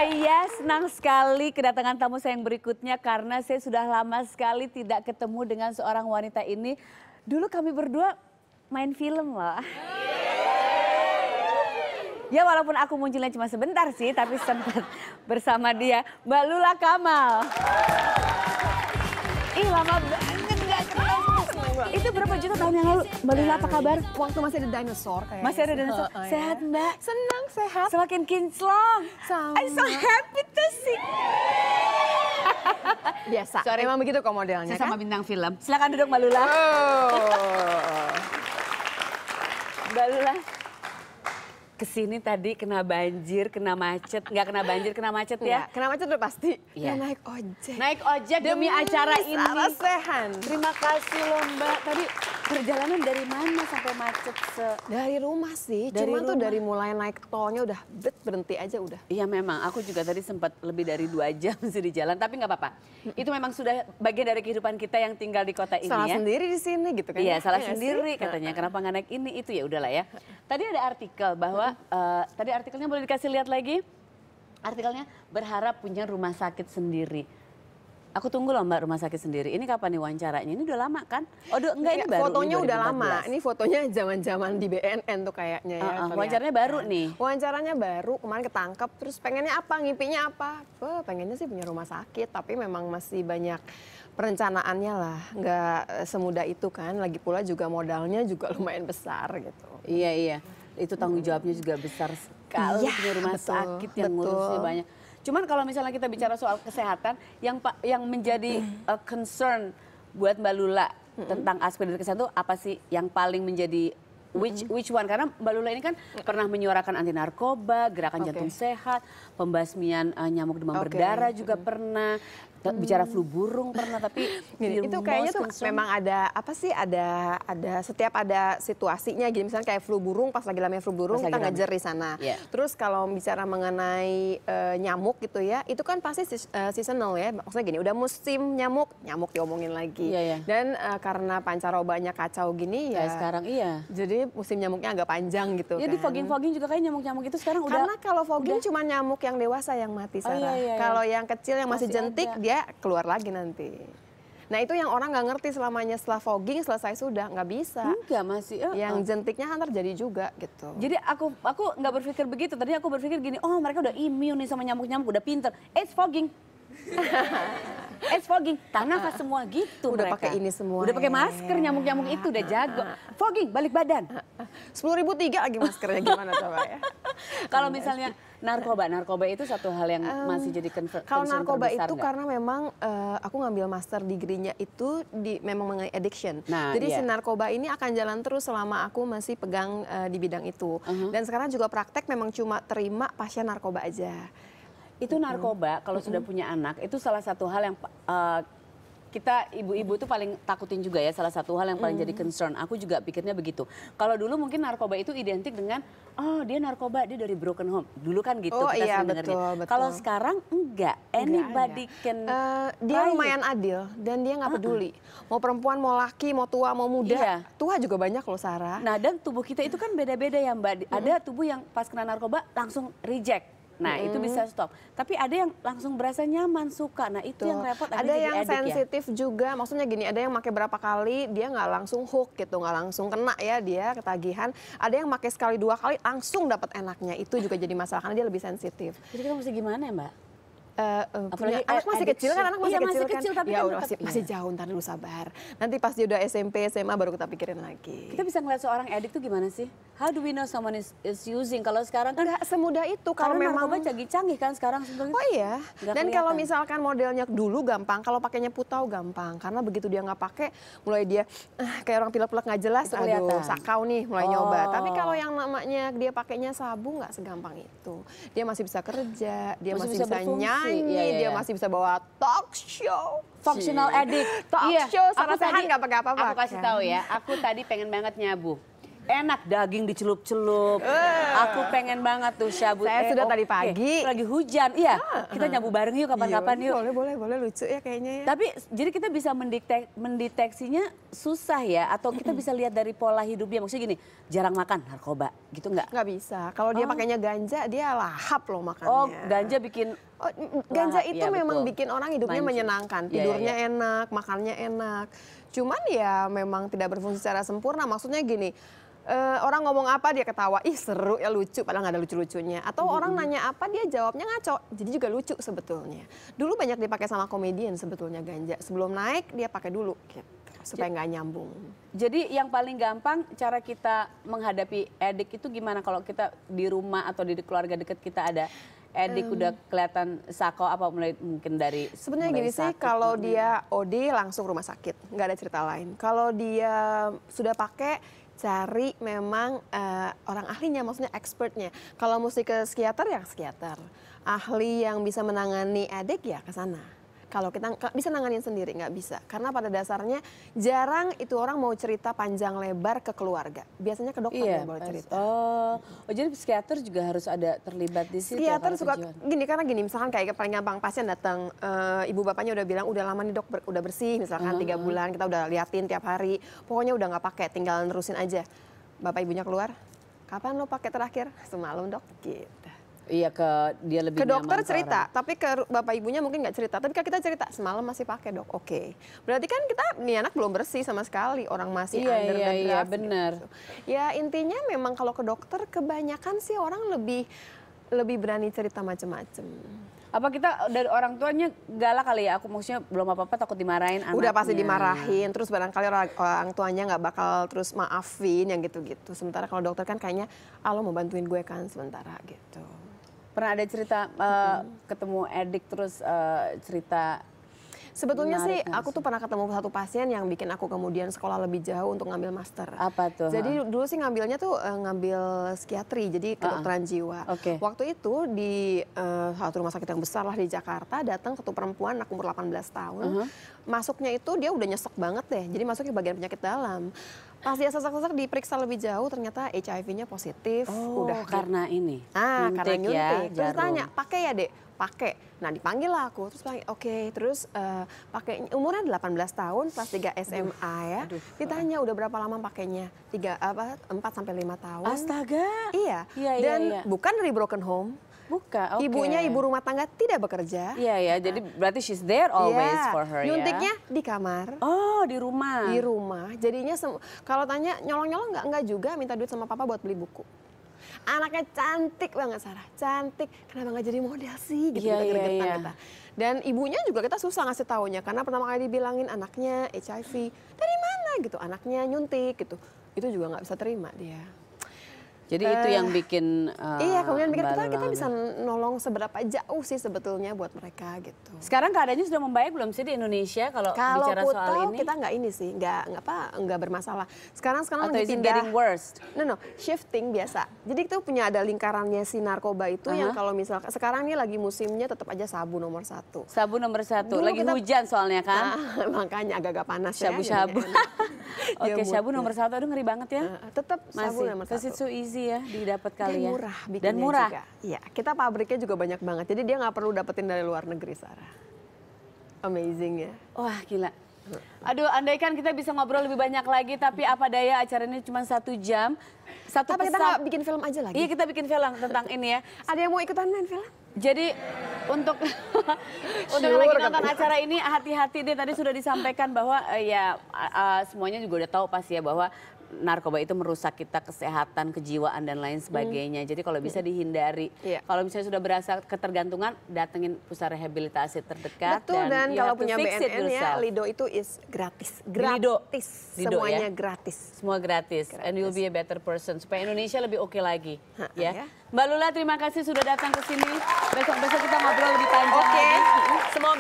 Saya senang sekali kedatangan tamu saya yang berikutnya karena saya sudah lama sekali tidak ketemu dengan seorang wanita ini. Dulu kami berdua main film loh. Ya walaupun aku munculnya cuma sebentar sih, tapi sempat bersama dia, Mbak Lula Kamal. Ih lama banget gak ketemu. Itu berapa juta tahun yang lalu? Mbak Lula apa kabar? Waktu masih ada dinosaur kayaknya. Masih ada dinosaur. Sehat Mbak? Senang, sehat. Semakin kinclong. Sama. I'm so happy to see. Biasa. Sorry. Emang begitu kok modelnya Sesama kan? bintang film. Silakan duduk Mbak Lula. Mbak Lula. Kesini tadi kena banjir, kena macet. Nggak kena banjir, kena macet ya? Kena macet udah pasti. Iya. Ya naik ojek. Naik ojek demi acara ini. Sarasehan. Terima kasih loh Mbak. Tadi perjalanan dari mana sampai macet Dari rumah sih, Dari cuman tuh rumah. dari mulai naik tolnya udah berhenti aja udah. Iya memang, aku juga tadi sempat lebih dari 2 jam sih di jalan, tapi nggak apa-apa. Itu memang sudah bagian dari kehidupan kita yang tinggal di kota ini Salah ya. sendiri di sini gitu kan? Iya salah Iya nggak sendiri sih? katanya, kenapa nggak naik ini, itu ya udahlah ya. Tadi ada artikel bahwa, tadi artikelnya boleh dikasih lihat lagi? Artikelnya berharap punya rumah sakit sendiri. Aku tunggu loh Mbak rumah sakit sendiri. Ini kapan nih wawancaranya? Ini udah lama kan? Oh enggak ini baru. Fotonya ini udah lama. 2014. Ini fotonya zaman-zaman di BNN tuh kayaknya ya. Wawancaranya baru nih. Wawancaranya baru, kemarin ketangkep. Terus pengennya apa, ngimpinya apa? Pengennya sih punya rumah sakit, tapi memang masih banyak perencanaannya lah. Nggak semudah itu kan. Lagi pula juga modalnya juga lumayan besar gitu. Iya. Itu tanggung jawabnya juga besar sekali. Iya, Punya rumah betul, sakit yang betul. ngurusnya banyak. Cuman kalau misalnya kita bicara soal kesehatan, yang menjadi concern buat Mbak Lula tentang aspek dari kesehatan itu apa sih yang paling menjadi which one? Karena Mbak Lula ini kan pernah menyuarakan anti narkoba, gerakan jantung sehat, pembasmian nyamuk demam berdarah juga pernah, bicara flu burung pernah, tapi Gini, itu kayaknya tuh memang ada apa sih, ada setiap ada situasinya gitu. Misalnya kayak flu burung, pas lagi lamanya flu burung kita ngejar di sana. Yeah. Terus kalau bicara mengenai nyamuk gitu ya, itu kan pasti seasonal ya. Maksudnya gini, udah musim nyamuk diomongin lagi. Dan karena pancarobanya kacau gini ya. Sekarang iya. Jadi musim nyamuknya agak panjang gitu ya, kan. di fogging juga kayak nyamuk-nyamuk itu sekarang udah. Karena kalau fogging cuma nyamuk yang dewasa yang mati, Sarah. Kalau yang kecil yang masih jentik dia keluar lagi nanti. Nah itu yang orang nggak ngerti selamanya setelah fogging selesai sudah, nggak bisa. Enggak masih. Yang jentiknya kan terjadi juga gitu. Jadi aku nggak berpikir begitu. Tadi aku berpikir gini, oh mereka udah immune nih sama nyamuk-nyamuk, udah pinter. It's fogging. It's fogging, tanah nafas semua gitu udah mereka. Pakai ini semua. Udah pakai masker, nyamuk-nyamuk itu udah jago. Fogging, balik badan. 10.003 lagi maskernya, gimana coba ya? Kalau misalnya narkoba itu satu hal yang masih jadi concern. Kalau narkoba itu gak? karena memang aku ngambil master degree-nya itu memang mengenai addiction. Nah, jadi si narkoba ini akan jalan terus selama aku masih pegang di bidang itu. Dan sekarang juga praktek memang cuma terima pasien narkoba aja. Itu narkoba kalau sudah punya anak itu salah satu hal yang kita ibu-ibu tuh paling takutin juga ya, salah satu hal yang paling jadi concern. Aku juga pikirnya begitu. Kalau dulu mungkin narkoba itu identik dengan oh dia narkoba, dia dari broken home. Dulu kan gitu kita sering dengarnya. Kalau sekarang enggak, anybody can dia lumayan adil dan dia nggak peduli. Mau perempuan, mau laki, mau tua, mau muda. Tua juga banyak loh, Sarah. Nah dan tubuh kita itu kan beda-beda ya Mbak. Ada tubuh yang pas kena narkoba langsung reject. Nah itu bisa stop. Tapi ada yang langsung berasa nyaman, suka. Nah itu yang repot. Ada yang sensitif juga. Maksudnya gini, ada yang pakai berapa kali dia nggak langsung hook gitu, nggak langsung kena ya dia ketagihan. Ada yang pakai sekali 2 kali langsung dapat enaknya. Itu juga jadi masalah karena dia lebih sensitif. Jadi kita mesti gimana ya Mbak? Punya anak masih kecil kan, masih kecil kan? Tapi ya masih jauh, ntar dulu sabar. Nanti pas dia udah SMP, SMA baru kita pikirin lagi. Kita bisa ngeliat seorang addict tuh gimana sih? How do we know someone is using? Kalau sekarang kan nggak semudah itu. Kalau memang narkoba canggih-canggih kan sekarang sebenarnya. Oh iya. Dan kalau misalkan modelnya dulu gampang, kalau pakainya putau gampang. Karena begitu dia nggak pakai, mulai dia kayak orang pilek-pilek nggak jelas, aduh sakau nih mulai nyoba. Tapi kalau yang namanya dia pakainya sabu nggak segampang itu. Dia masih bisa kerja, dia masih bisa nyanyi, dia masih bisa bawa talk show. Functional addict. Talk show, Sarasehan nggak pakai apa-apa. Aku kasih tahu ya, aku tadi pengen banget nyabu. Enak daging dicelup-celup. Aku pengen banget tuh syabu. Saya sudah tadi pagi. Lagi hujan, iya. Kita nyabu bareng yuk kapan-kapan yuk. Boleh lucu ya kayaknya ya. Tapi jadi kita bisa mendeteksinya susah ya, atau kita bisa lihat dari pola hidupnya, maksudnya gini, jarang makan narkoba gitu nggak? Nggak bisa. Kalau dia pakainya ganja, dia lahap loh makannya. Oh, ganja bikin Ganja lahap, itu ya, memang betul. bikin orang hidupnya Manju. menyenangkan, Iya, tidurnya iya. enak, makannya enak. Cuman ya memang tidak berfungsi secara sempurna. Maksudnya gini, orang ngomong apa dia ketawa, ih seru ya lucu, padahal nggak ada lucu-lucunya. Atau orang nanya apa dia jawabnya ngaco, jadi juga lucu sebetulnya. Dulu banyak dipakai sama komedian sebetulnya ganja. Sebelum naik dia pakai dulu gitu, supaya nggak nyambung. Jadi yang paling gampang cara kita menghadapi edik itu gimana kalau kita di rumah atau di keluarga dekat kita ada edik udah kelihatan sako apa mulai mungkin dari Sebenarnya mulai gini sih, sakit, kalau dia OD langsung rumah sakit, nggak ada cerita lain. Kalau dia sudah pakai, cari memang orang ahlinya, maksudnya expertnya. Kalau mesti ke psikiater ya ke psikiater. Ahli yang bisa menangani edik ya ke sana. Kalau kita bisa nanganin sendiri nggak bisa, karena pada dasarnya jarang itu orang mau cerita panjang lebar ke keluarga. Biasanya ke dokter yang boleh cerita. Oh, jadi psikiater juga harus ada terlibat di situ. ya, Psikiater kalau suka tujuan. gini, karena gini misalkan kayak paling gampang pasien datang, ibu bapaknya udah bilang udah lama nih dok udah bersih, misalkan 3 bulan kita udah liatin tiap hari, pokoknya udah nggak pakai, tinggal nerusin aja. Bapak ibunya keluar, kapan lo pakai terakhir? Semalam dok, gitu. Iya, ke dia lebih Ke dokter nyaman cerita, orang. tapi ke bapak ibunya mungkin nggak cerita. Tapi kalau kita cerita semalam masih pakai dok, oke. Berarti kan kita nih anak belum bersih sama sekali, orang masih Iya, under iya, the iya, draft. benar. Gitu. Ya intinya memang kalau ke dokter kebanyakan sih orang lebih berani cerita macem-macem. Apa kita dari orang tuanya galak kali ya? Aku maksudnya belum apa-apa takut dimarahin anaknya. Udah pasti dimarahin, terus barangkali orang tuanya nggak bakal terus maafin yang gitu-gitu. Sementara kalau dokter kan kayaknya, lo mau bantuin gue kan sementara gitu. Pernah ada cerita ketemu edik terus cerita. Sebetulnya Menarik sih nggak aku tuh pernah ketemu satu pasien yang bikin aku kemudian sekolah lebih jauh untuk ngambil master. Apa tuh? Jadi dulu sih ngambilnya tuh ngambil psikiatri, jadi kedokteran jiwa. Oke. Waktu itu di satu rumah sakit yang besar lah di Jakarta, datang satu perempuan anak umur 18 tahun. Masuknya itu dia udah nyesek banget deh, jadi masuknya bagian penyakit dalam. Pas dia sesak-sesak diperiksa lebih jauh, ternyata HIV-nya positif. Oh, Udah karena ini. karena nyuntik. Ya, Terus jarum. tanya, pakai ya dek? Pakai. Nah dipanggil lah aku, terus bilang oke. Terus pakai umurnya 18 tahun, kelas 3 SMA ya. Ditanya udah berapa lama pakainya? 4 sampai 5 tahun. Astaga. Iya. Iya, Dan iya. bukan dari broken home. Buka, oke. Ibunya ibu rumah tangga tidak bekerja. Iya, ya. Jadi berarti she's there always Iya. for her ya. Nyuntiknya di kamar. Oh, di rumah. Di rumah. Jadinya kalau tanya nyolong-nyolong enggak juga, minta duit sama papa buat beli buku. Anaknya cantik banget Sarah, cantik. Kenapa nggak jadi model sih? Gitu Iya, kita iya, gregetan iya. kita. Dan ibunya juga kita susah ngasih taunya karena pertama kali dibilangin anaknya HIV. Dari mana gitu? Anaknya nyuntik gitu. Itu juga nggak bisa terima dia. Jadi itu yang bikin Iya, kemudian Mbak kita Lula bisa nolong seberapa jauh sih sebetulnya buat mereka gitu. Sekarang keadaannya sudah membaik belum sih di Indonesia kalau bicara soal Putau ini? kita nggak ini sih, nggak bermasalah. Sekarang Atau lagi is it pindah. getting worse? No, shifting biasa. Jadi itu punya ada lingkarannya si narkoba itu yang kalau misalkan sekarang ini lagi musimnya tetap aja sabu nomor 1. Sabu nomor 1. Dulu Lagi kita- hujan soalnya kan? Nah, makanya agak-agak panas Syabu-syabu. ya. jadi enak. Oke, Ya, syabu moodnya. nomor 1. Aduh ngeri banget ya. Tetap sabu Masih. nomor Because 1. it's so easy ya didapat kali Dan ya. murah bikinnya Dan murah. juga. Iya, kita pabriknya juga banyak banget. Jadi dia nggak perlu dapetin dari luar negeri, Sarah. Amazing ya. Wah gila. Aduh, andaikan kita bisa ngobrol lebih banyak lagi, tapi apa daya acara ini cuma 1 jam. Satu Tapi kita pesan. nggak bikin film aja lagi. Iya, kita bikin film tentang ini ya. Ada yang mau ikutan main film? Jadi untuk untuk yang lagi nonton acara ini hati-hati deh, tadi sudah disampaikan bahwa semuanya juga udah tahu pasti ya bahwa narkoba itu merusak kita kesehatan, kejiwaan dan lain sebagainya. Jadi kalau bisa dihindari. Iya. Kalau misalnya sudah berasa ketergantungan, datengin pusat rehabilitasi terdekat. Betul, dan you kalau have to punya fix it BNN ya, yourself. Lido itu is gratis. Lido. Gratis. Lido, Semuanya ya? gratis. Semua gratis. And you'll be a better person supaya Indonesia lebih oke lagi. Ya. ya. Mbak Lula, terima kasih sudah datang ke sini. Besok-besok kita ngobrol lebih panjang Oke. lagi. Semoga